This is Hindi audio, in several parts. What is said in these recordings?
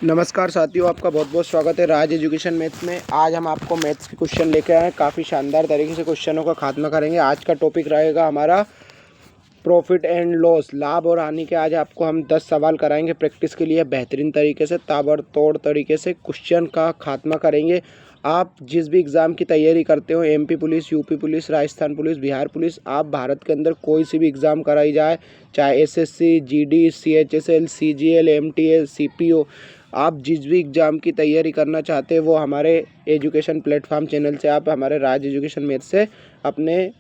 नमस्कार साथियों, आपका बहुत बहुत स्वागत है राज एजुकेशन मैथ्स में। आज हम आपको मैथ्स के क्वेश्चन लेके आए हैं। काफ़ी शानदार तरीके से क्वेश्चनों का खात्मा करेंगे। आज का टॉपिक रहेगा हमारा प्रॉफिट एंड लॉस, लाभ और हानि के। आज आपको हम 10 सवाल कराएंगे प्रैक्टिस के लिए बेहतरीन तरीके से, ताबड़तोड़ तरीके से क्वेश्चन का खात्मा करेंगे। आप जिस भी एग्ज़ाम की तैयारी करते हो, MP police, UP police, Rajasthan police, Bihar police, आप भारत के अंदर कोई सी भी एग्ज़ाम कराई जाए, चाहे SSC, GD, CHSL, CGL, MTS, CPO, आप जिस भी एग्ज़ाम की तैयारी करना चाहते हैं वो हमारे एजुकेशन प्लेटफॉर्म चैनल से, आप हमारे राज एजुकेशन मैथ्स से अपने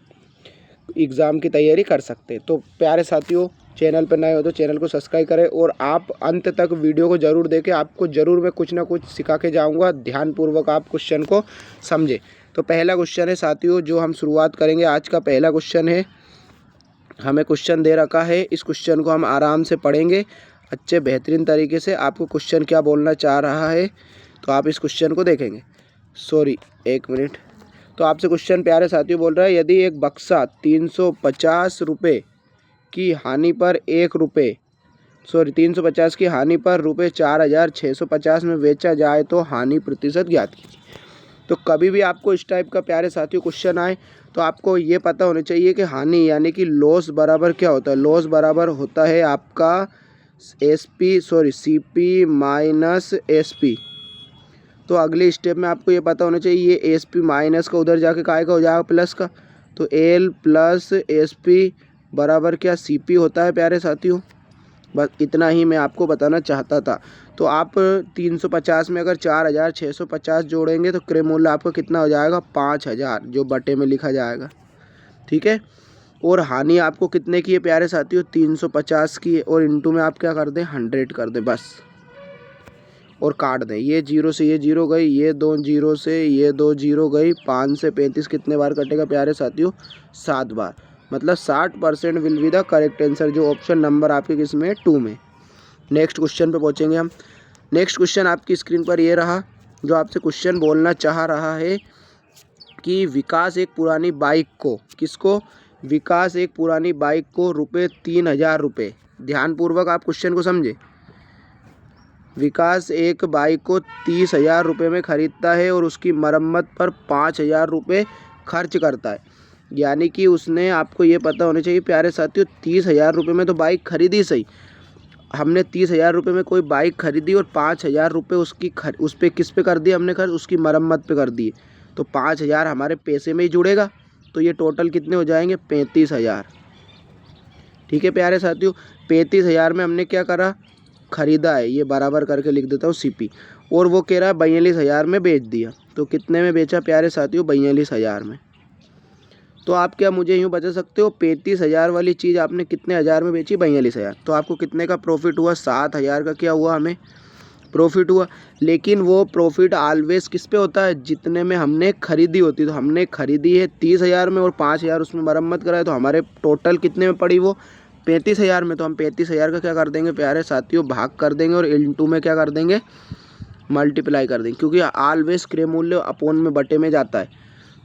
एग्ज़ाम की तैयारी कर सकते हैं। तो प्यारे साथियों, चैनल पर नए हो तो चैनल को सब्सक्राइब करें और आप अंत तक वीडियो को ज़रूर देखें। आपको ज़रूर मैं कुछ ना कुछ सिखा के जाऊँगा। ध्यानपूर्वक आप क्वेश्चन को समझें। तो पहला क्वेश्चन है साथियों, जो हम शुरुआत करेंगे। आज का पहला क्वेश्चन है, हमें क्वेश्चन दे रखा है, इस क्वेश्चन को हम आराम से पढ़ेंगे अच्छे बेहतरीन तरीके से। आपको क्वेश्चन क्या बोलना चाह रहा है तो आप इस क्वेश्चन को देखेंगे। एक मिनट। तो आपसे क्वेश्चन प्यारे साथियों बोल रहा है, यदि एक बक्सा 350 रुपये की हानि पर 350 की हानि पर रुपये 4650 में बेचा जाए तो हानि प्रतिशत ज्ञात कीजिए। तो कभी भी आपको इस टाइप का प्यारे साथियों क्वेश्चन आए तो आपको ये पता होना चाहिए कि हानि यानी कि लॉस बराबर क्या होता है। लॉस बराबर होता है आपका सीपी माइनस एसपी। तो अगले स्टेप में आपको ये पता होना चाहिए, ये एसपी माइनस का उधर जाके काय का हो जाएगा प्लस का, तो एल प्लस एसपी बराबर क्या सीपी होता है प्यारे साथियों। बस इतना ही मैं आपको बताना चाहता था। तो आप 350 में अगर 4650 जोड़ेंगे तो क्रय मूल्य आपका कितना हो जाएगा 5000, जो बटे में लिखा जाएगा। ठीक है। और हानि आपको कितने की है प्यारे साथियों 350 की है, और इनटू में आप क्या कर दें 100 कर दें बस, और काट दें। ये जीरो से ये जीरो गई, ये 2 जीरो से ये 2 जीरो गई। 5 से 35 कितने बार कटेगा प्यारे साथियों 7 बार। मतलब 60% will be the correct answer, जो ऑप्शन नंबर आपके किस में 2 में। नेक्स्ट क्वेश्चन पे पहुंचेंगे हम। नेक्स्ट क्वेश्चन आपकी स्क्रीन पर ये रहा, जो आपसे क्वेश्चन बोलना चाह रहा है कि विकास एक पुरानी बाइक को, किसको, विकास एक पुरानी बाइक को रुपये 3000 रुपये, ध्यानपूर्वक आप क्वेश्चन को समझे। विकास एक बाइक को 30,000 रुपये में ख़रीदता है और उसकी मरम्मत पर 5,000 रुपये खर्च करता है। यानी कि उसने, आपको ये पता होना चाहिए प्यारे साथियों, 30,000 रुपये में तो बाइक खरीदी सही, हमने 30,000 रुपये में कोई बाइक खरीदी और 5,000 रुपये उस पर किस पे कर दिए हमने खर्च, उसकी मरम्मत पे कर दिए। तो 5,000 हमारे पैसे में ही जुड़ेगा, तो ये टोटल कितने हो जाएंगे 35,000। ठीक है प्यारे साथियों, 35,000 में हमने क्या करा, ख़रीदा है, ये बराबर करके लिख देता हूँ सीपी, और वो कह रहा है 42,000 में बेच दिया। तो कितने में बेचा प्यारे साथियों 42,000 में। तो आप क्या मुझे यूँ बता सकते हो 35,000 वाली चीज़ आपने कितने हज़ार में बेची 42,000, तो आपको कितने का प्रॉफिट हुआ 7,000 का क्या हुआ हमें प्रॉफिट हुआ। लेकिन वो प्रॉफिट ऑलवेज किस पे होता है, जितने में हमने खरीदी होती। तो हमने खरीदी है 30,000 में और 5,000 उसमें मरम्मत कराए, तो हमारे टोटल कितने में पड़ी वो 35,000 में। तो हम 35,000 का क्या कर देंगे प्यारे साथियों भाग कर देंगे, और इनटू में क्या कर देंगे मल्टीप्लाई कर देंगे, क्योंकि ऑलवेज क्रय मूल्य अपोन में बटे में जाता है।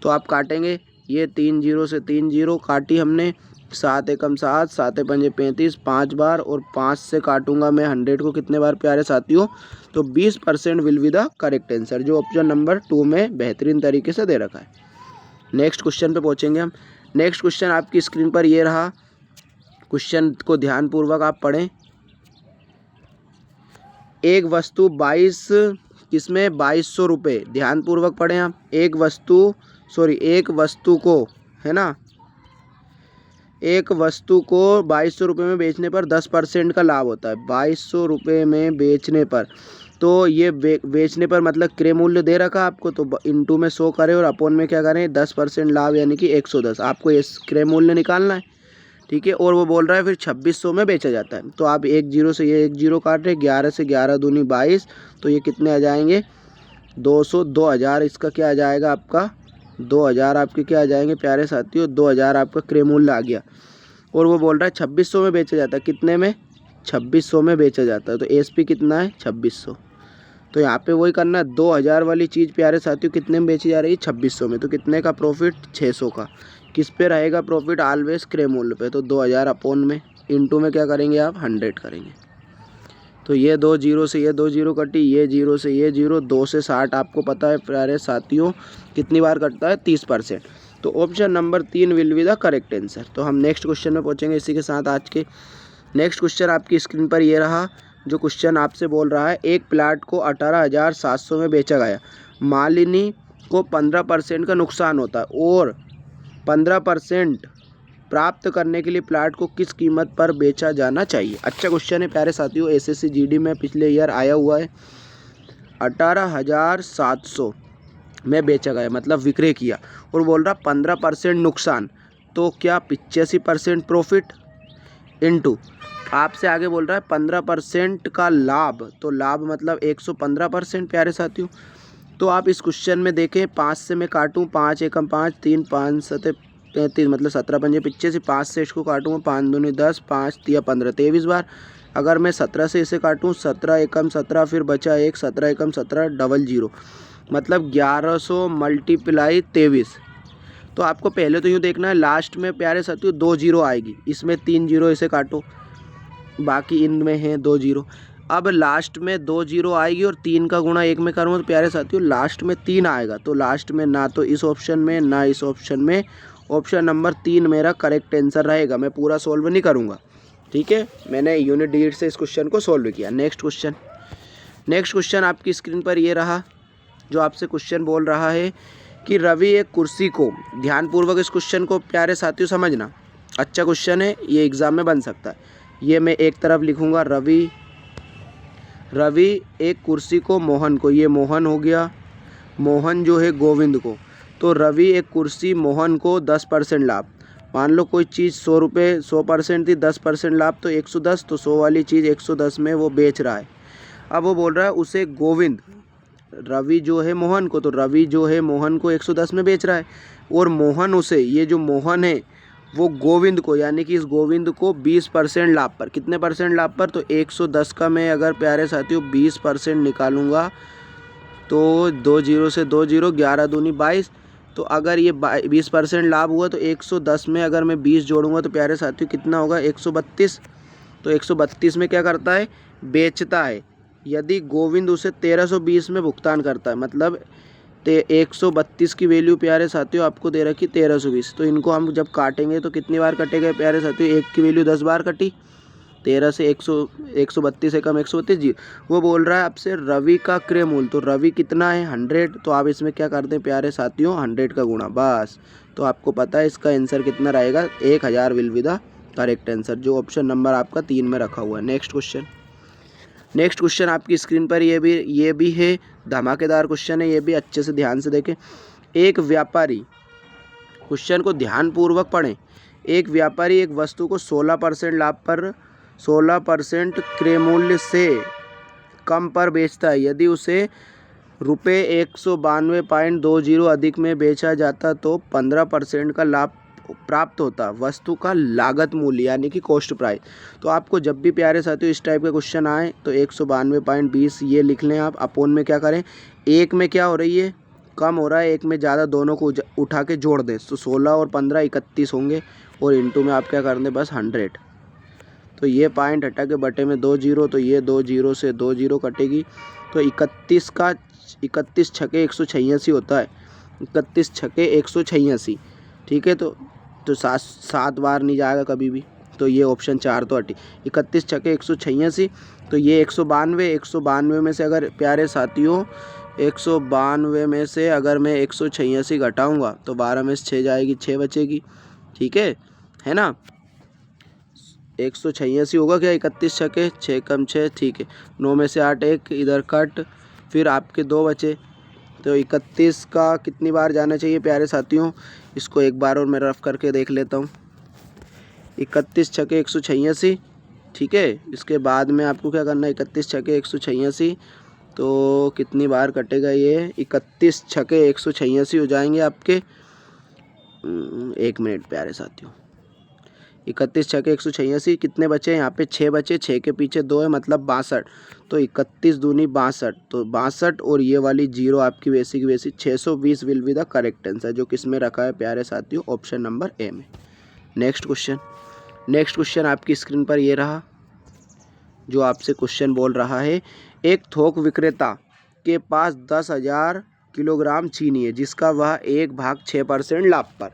तो आप काटेंगे, ये 3 जीरो से 3 जीरो काटी हमने, 7 एकम 7, 7 पंजे 35 5 बार, और 5 से काटूंगा मैं 100 को कितने बार प्यारे साथियों, तो 20% will be the correct answer, जो ऑप्शन नंबर 2 में बेहतरीन तरीके से दे रखा है। नेक्स्ट क्वेश्चन पे पहुंचेंगे हम। नेक्स्ट क्वेश्चन आपकी स्क्रीन पर ये रहा, क्वेश्चन को ध्यानपूर्वक आप पढ़ें। एक वस्तु 2200 रुपये, ध्यानपूर्वक पढ़ें आप। एक वस्तु को, है ना, एक वस्तु को 2200 रुपये में बेचने पर 10% का लाभ होता है। 2200 रुपये में बेचने पर, तो ये बेचने पर मतलब क्रय मूल्य दे रखा आपको, तो इनटू में 100 करें और अपोन में क्या करें 10% लाभ, यानी कि 110। आपको ये क्रय मूल्य निकालना है। ठीक है। और वो बोल रहा है फिर 2600 में बेचा जाता है। तो आप 1 जीरो से ये 1 जीरो काट रहे, 11 से 11 दूनी 22, तो ये कितने आ जाएंगे 200, 2000 इसका क्या आ जाएगा आपका 2000 आपके क्या आ जाएंगे प्यारे साथियों 2000 आपका क्रय मूल्य आ गया। और वो बोल रहा है 2600 में बेचा जाता है, कितने में 2600 में बेचा जाता है। तो एसपी कितना है 2600। तो यहाँ पे वही करना है, 2000 वाली चीज़ प्यारे साथियों कितने में बेची जा रही है 2600 में। तो कितने का प्रॉफिट 600 का। किस पे रहेगा प्रॉफिट ऑलवेज क्रय मूल्य पे। तो 2000 अपोन में इनटू में क्या करेंगे आप 100 करेंगे। तो ये 2 जीरो से ये 2 जीरो कटी, ये जीरो से ये जीरो, 2 से 60 आपको पता है प्यारे साथियों कितनी बार कटता है, 30%। तो option number 3 will be the correct answer. तो हम नेक्स्ट क्वेश्चन में पहुंचेंगे। इसी के साथ आज के नेक्स्ट क्वेश्चन आपकी स्क्रीन पर ये रहा। जो क्वेश्चन आपसे बोल रहा है, एक प्लाट को 18,700 में बेचा गया, मालिनी को 15% का नुकसान होता है और 15% प्राप्त करने के लिए प्लाट को किस कीमत पर बेचा जाना चाहिए। अच्छा क्वेश्चन है प्यारे साथियों, एसएससी जीडी में पिछले ईयर आया हुआ है। 18,700 में बेचा गया मतलब विक्रय किया, और बोल रहा 15% नुकसान, तो क्या 85% प्रॉफिट इनटू आपसे आगे बोल रहा है 15% का लाभ, तो लाभ मतलब 115% प्यारे साथियों। तो आप इस क्वेश्चन में देखें, 5 से मैं काटूँ, 5 एकम 5, 3 5 7 35 मतलब 17 पंजे 85, 5 से इसको काटूँगा, 5 दूनी 10, 5 तिया 15, 23 बार। अगर मैं 17 से इसे काटूँ, 17 एकम 17, फिर बचा 1, 17 एकम 17 डबल जीरो, मतलब 1100 मल्टीप्लाई 23। तो आपको पहले तो यूँ देखना है, लास्ट में प्यारे साथियों 2 जीरो आएगी, इसमें 3 जीरो इसे काटो, बाकी इनमें है 2 जीरो। अब लास्ट में 2 जीरो आएगी और 3 का गुणा 1 में करूँगा तो प्यारे साथियों लास्ट में 3 आएगा। तो लास्ट में ना तो इस ऑप्शन में ना इस ऑप्शन में, ऑप्शन नंबर 3 मेरा करेक्ट आंसर रहेगा। मैं पूरा सॉल्व नहीं करूँगा, ठीक है। मैंने यूनिट डिजिट से इस क्वेश्चन को सॉल्व किया। नेक्स्ट क्वेश्चन आपकी स्क्रीन पर ये रहा। जो आपसे क्वेश्चन बोल रहा है कि रवि एक कुर्सी को, ध्यानपूर्वक इस क्वेश्चन को प्यारे साथियों समझना, अच्छा क्वेश्चन है, ये एग्ज़ाम में बन सकता है। ये मैं एक तरफ लिखूँगा, रवि एक कुर्सी को मोहन को, ये मोहन हो गया, मोहन जो है गोविंद को, तो रवि एक कुर्सी मोहन को 10% लाभ। मान लो कोई चीज़ 100 रुपये 100% थी, 10% लाभ तो 110, तो 100 वाली चीज़ 110 में वो बेच रहा है। अब वो बोल रहा है उसे गोविंद, रवि जो है मोहन को, तो रवि जो है मोहन को 110 में बेच रहा है, और मोहन उसे, ये जो मोहन है वो गोविंद को, यानी कि इस गोविंद को 20% लाभ पर, कितने परसेंट लाभ पर, तो 110 का मैं अगर प्यारे साथियों 20% निकालूंगा तो 2 जीरो से 2 जीरो, 11 दूनी 22, तो अगर ये 20% लाभ हुआ तो 110 में अगर मैं 20 जोड़ूंगा तो प्यारे साथियों कितना होगा, 132। तो 132 में क्या करता है, बेचता है। यदि गोविंद उसे 1320 में भुगतान करता है, मतलब 132 की वैल्यू प्यारे साथियों आपको दे रखी 1320, तो इनको हम जब काटेंगे तो कितनी बार कटेगा प्यारे साथियों, 1 की वैल्यू 10 बार कटी, 13 से 132 से कम 132 जी। वो बोल रहा है आपसे रवि का क्रय मूल्य, तो रवि कितना है 100, तो आप इसमें क्या करते हैं प्यारे साथियों 100 का गुणा, बस। तो आपको पता है इसका आंसर कितना रहेगा, 1000 will be the correct answer, जो ऑप्शन नंबर आपका 3 में रखा हुआ है। नेक्स्ट क्वेश्चन आपकी स्क्रीन पर ये भी है, धमाकेदार क्वेश्चन है, ये भी अच्छे से ध्यान से देखें। एक व्यापारी, क्वेश्चन को ध्यानपूर्वक पढ़ें। एक व्यापारी एक वस्तु को 16% लाभ पर 16% क्रय मूल्य से कम पर बेचता है। यदि उसे रुपये 192.20 अधिक में बेचा जाता तो 15% का लाभ प्राप्त होता। वस्तु का लागत मूल्य यानी कि कॉस्ट प्राइस। तो आपको जब भी प्यारे साथियों इस टाइप का क्वेश्चन आए तो 192.20 ये लिख लें आप, अपोन में क्या करें, एक में क्या हो रही है, कम हो रहा है, एक में ज़्यादा, दोनों को उठा के जोड़ दें, तो 16 और 15 31 होंगे, और इनटू में आप क्या कर दें, बस 100। तो ये पॉइंट हटा के बटे में 2 जीरो, तो ये 2 जीरो से 2 जीरो कटेगी, तो 31 छके 186 होता है, 31 छके 186, ठीक है। तो 7 बार नहीं जाएगा कभी भी, तो ये ऑप्शन 4 तो हटी, 31 छके 186, तो ये 192 में से अगर प्यारे साथियों 192 में से अगर मैं 186 घटाऊँगा तो 12 में से 6 जाएगी, 6 बचेगी, ठीक है ना। 186 होगा क्या, 31 छके 6 कम 6, ठीक है, 9 में से 8 एक इधर कट, फिर आपके 2 बचे, तो 31 का कितनी बार जाना चाहिए प्यारे साथियों, इसको एक बार और मैं रफ करके देख लेता हूँ। 31 छके 186, ठीक है। इसके बाद में आपको क्या करना है, 31 छके 186, तो कितनी बार कटेगा ये, 31 छके 186 हो जाएंगे आपके, 1 मिनट प्यारे साथियों, 31 छके 186, कितने बचे यहाँ पे, 6 बचे, 6 के पीछे 2 है मतलब 62, तो 31 दूनी 62, तो 62 और ये वाली जीरो आपकी वैसी की वैसी, 620 will be the correct answer, जो किस में रखा है प्यारे साथियों, ऑप्शन नंबर ए में। नेक्स्ट क्वेश्चन आपकी स्क्रीन पर ये रहा। जो आपसे क्वेश्चन बोल रहा है, एक थोक विक्रेता के पास 10,000 किलोग्राम चीनी है जिसका वह 1/6% लाभ पर,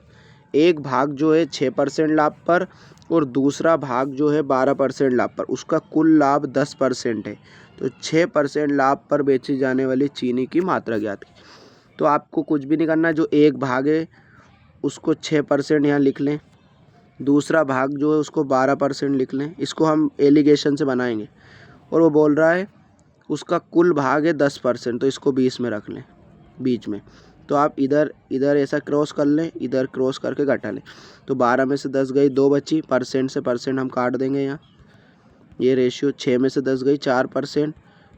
एक भाग जो है 6% लाभ पर और दूसरा भाग जो है 12% लाभ पर, उसका कुल लाभ 10% है। तो 6% लाभ पर बेची जाने वाली चीनी की मात्रा ज्ञात की। तो आपको कुछ भी नहीं करना, जो एक भाग है उसको 6% यहाँ लिख लें, दूसरा भाग जो है उसको 12% लिख लें, इसको हम एलिगेशन से बनाएंगे। और वो बोल रहा है उसका कुल भाग है 10%, तो इसको 20 में रख लें बीच में। तो आप इधर इधर ऐसा क्रॉस कर लें, इधर क्रॉस करके घटा लें। तो 12 में से 10 गई, 2 बची, परसेंट से परसेंट हम काट देंगे यहाँ। ये रेशियो 6 में से 10 गई 4%,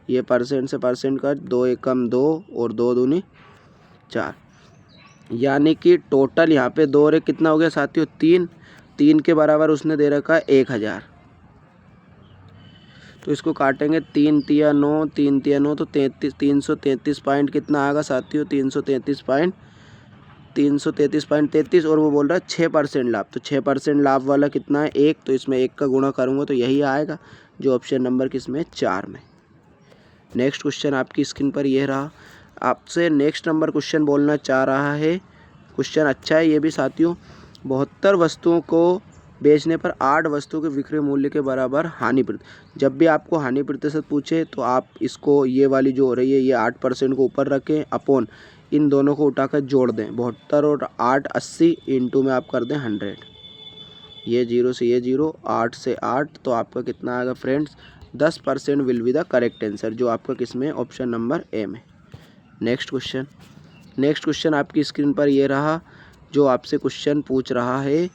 ये परसेंट से परसेंट कट, 2 एकम 2 और 2 दूनी 4, यानी कि टोटल यहाँ पे 2 और कितना हो गया साथियों 3 के बराबर उसने दे रखा है 1,000। तो इसको काटेंगे 3 तिया 9, 3 तिया 9, तो 333 पॉइंट कितना आएगा साथियों 333.33 और वो बोल रहा है 6% लाभ। तो 6% लाभ वाला कितना है 1, तो इसमें 1 का गुणा करूँगा तो यही आएगा, जो ऑप्शन नंबर किसमें 4 में। नेक्स्ट क्वेश्चन आपकी स्क्रीन पर यह रहा। आपसे नेक्स्ट नंबर क्वेश्चन बोलना चाह रहा है, क्वेश्चन अच्छा है ये भी साथियों। 72 वस्तुओं को बेचने पर 8 वस्तुओं के विक्रय मूल्य के बराबर हानि प्रतिशत। जब भी आपको हानि प्रतिशत पूछे तो आप इसको ये वाली जो हो रही है ये 8% को ऊपर रखें, अपॉन इन दोनों को उठाकर जोड़ दें, 72 और 8 80, इंटू में आप कर दें 100। ये 0 से ये 0, 8 से 8, तो आपका कितना आएगा friends 10% will be the correct answer, जो आपका किसमें ऑप्शन नंबर ए में। नेक्स्ट क्वेश्चन आपकी स्क्रीन पर ये रहा, जो आपसे क्वेश्चन पूछ रहा है,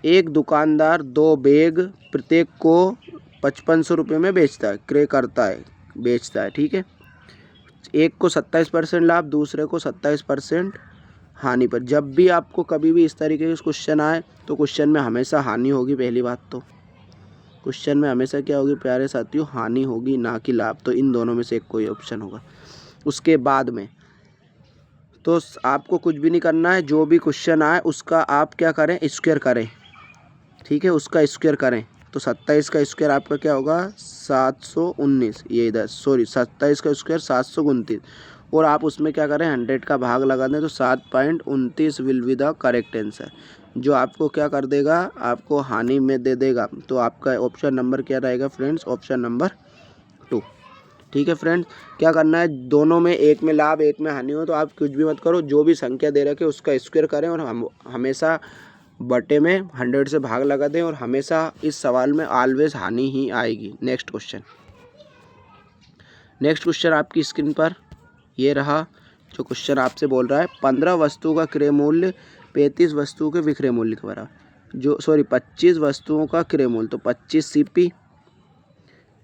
एक दुकानदार 2 बैग प्रत्येक को 5500 रुपये में बेचता है, बेचता है, ठीक है। एक को 27% लाभ, दूसरे को 27% हानि पर। जब भी आपको कभी भी इस तरीके के क्वेश्चन आए तो क्वेश्चन में हमेशा हानि होगी। पहली बात तो क्वेश्चन में हमेशा क्या होगी प्यारे साथियों, हानि होगी, ना कि लाभ। तो इन दोनों में से एक कोई ऑप्शन होगा। उसके बाद में तो आपको कुछ भी नहीं करना है, जो भी क्वेश्चन आए उसका आप क्या करें स्क्वायर करें, ठीक है, उसका स्क्वायर करें। तो 27 का स्क्वायर आपका क्या होगा 719, ये इधर 27 का स्क्वायर 729, और आप उसमें क्या करें 100 का भाग लगा दें तो 7.29 will be the correct answer, जो आपको क्या कर देगा, आपको हानि में दे देगा। तो आपका ऑप्शन नंबर क्या रहेगा फ्रेंड्स, ऑप्शन नंबर 2, ठीक है फ्रेंड्स। क्या करना है, दोनों में, एक में लाभ एक में हानि हो तो आप कुछ भी मत करो, जो भी संख्या दे रखे उसका स्क्वायर करें और हम हमेशा बटे में 100 से भाग लगा दें, और हमेशा इस सवाल में ऑलवेज हानि ही आएगी। नेक्स्ट क्वेश्चन आपकी स्क्रीन पर ये रहा, जो क्वेश्चन आपसे बोल रहा है 15 वस्तुओं का क्रय मूल्य 35 वस्तुओं के विक्रय मूल्य के बराबर, 25 वस्तुओं का क्रय मूल्य, तो 25 CP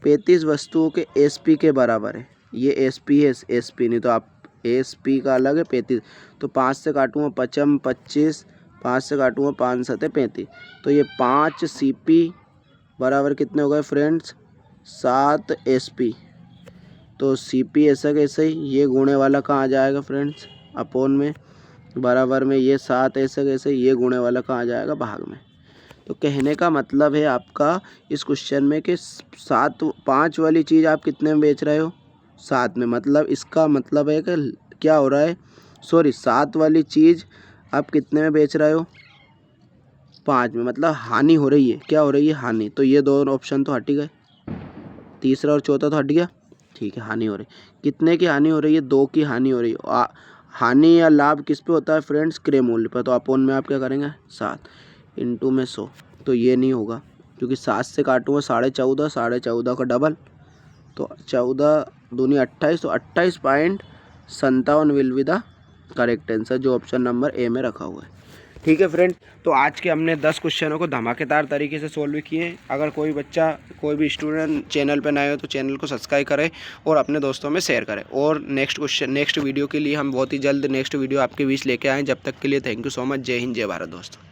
35 वस्तुओं के SP के बराबर है। ये SP है, SP नहीं तो आप SP का अलग है 35, तो 5 से काटूँगा 55 25, 5 से काटूँगा 5 7 35, तो ये 5 CP बराबर कितने हो गए फ्रेंड्स 7 SP। तो CP ऐसा कैसे ही, ये गुणे वाला कहाँ आ जाएगा फ्रेंड्स अपॉन में, बराबर में ये 7 ऐसा कैसे, ये गुणे वाला कहाँ आ जाएगा भाग में। तो कहने का मतलब है आपका इस क्वेश्चन में कि 5 वाली चीज़ आप कितने में बेच रहे हो 7 में, मतलब इसका मतलब है कि क्या हो रहा है, 7 वाली चीज़ आप कितने में बेच रहे हो 5 में, मतलब हानि हो रही है, क्या हो रही है हानि। तो ये दोनों ऑप्शन तो हट ही गए, तीसरा और चौथा तो हट गया, ठीक है। हानि हो रही, कितने की हानि हो रही है 2 की हानि हो रही है। हानि या लाभ किस पे होता है फ्रेंड्स क्रय मूल्य पर, तो अपॉन में आप क्या करेंगे 7 इंटू में 100, तो ये नहीं होगा क्योंकि 7 से काटूँगा 14.5, 14.5 का डबल, तो 14 दूनी 28, तो 28.57 will be the correct answer, जो ऑप्शन नंबर ए में रखा हुआ है, ठीक है फ्रेंड्स। तो आज के हमने 10 क्वेश्चनों को धमाकेदार तरीके से सोल्व किए। अगर कोई बच्चा, कोई भी स्टूडेंट चैनल पर नए हो तो चैनल को सब्सक्राइब करें और अपने दोस्तों में शेयर करें। और नेक्स्ट वीडियो के लिए हम बहुत ही जल्द नेक्स्ट वीडियो आपके बीच लेके आएँ। जब तक के लिए थैंक यू सो मच। जय हिंद, जय भारत दोस्तों।